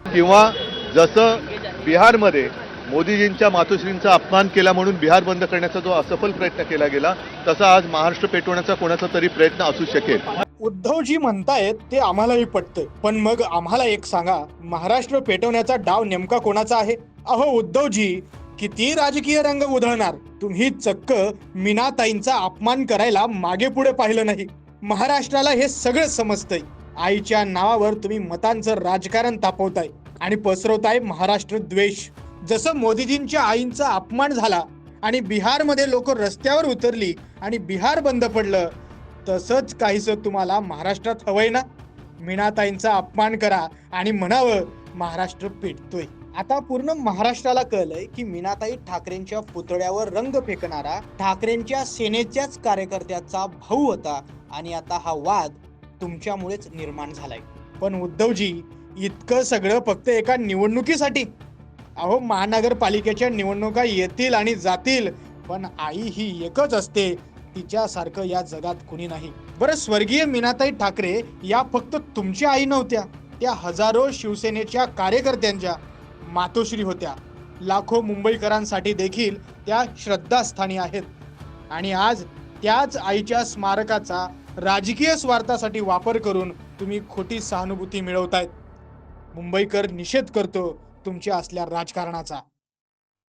किंवा जसं बिहारमध्ये मोदीजींच्या मातोश्रींचा अपमान केला म्हणून बिहार बंद करण्याचा जो असफल प्रयत्न केला गेला, तसा आज महाराष्ट्र पेटवण्याचा कोणाचा तरी प्रयत्न असू शकेल. उद्धवजी म्हणतायत ते आम्हालाही पटतंय, पण मग आम्हाला एक सांगा, महाराष्ट्र पेटवण्याचा डाव नेमका कोणाचा आहे? अहो उद्धवजी, किती राजकीय रंग उधळणार, तुम्ही चक्क मीनाताईंचा अपमान करायला मागे पुढे पाहिलं नाही. महाराष्ट्राला हे सगळं समजतंय. आईच्या नावावर तुम्ही मतांचं राजकारण तापवताय आणि पसरवताय महाराष्ट्र द्वेष. जसं मोदीजींच्या आईंचा अपमान झाला आणि बिहारमध्ये लोक रस्त्यावर उतरली आणि बिहार बंद पडलं, तसंच काहीसं तुम्हाला महाराष्ट्रात हवंय ना? मीनाताईंचा अपमान करा आणि म्हणावं महाराष्ट्र पेटतोय. आता पूर्ण महाराष्ट्राला कळलंय की मीनाताई ठाकरेंच्या पुतळ्यावर रंग फेकणारा ठाकरेंच्या सेनेच्याच कार्यकर्त्याचा भाऊ होता आणि आता हा वाद तुमच्यामुळेच निर्माण झालाय. पण उद्धवजी, इतकं सगळं फक्त एका निवडणुकीसाठी? अहो, महानगरपालिकेच्या निवडणुका येतील आणि जातील, पण आई ही एकच असते, तिच्यासारखं या जगात कुणी नाही. बरं, स्वर्गीय मीनाताई ठाकरे या फक्त तुमच्या आई नव्हत्या, त्या हजारो शिवसेनेच्या कार्यकर्त्यांच्या मातोश्री होत्या. लाखो मुंबईकरांसाठी देखील त्या श्रद्धास्थानी आहेत. आणि आज त्याच आईच्या स्मारकाचा राजकीय स्वार्थासाठी वापर करून तुम्ही खोटी सहानुभूती मिळवतायत. मुंबईकर निषेध करतो तुमच्या असल्या राजकारणाचा.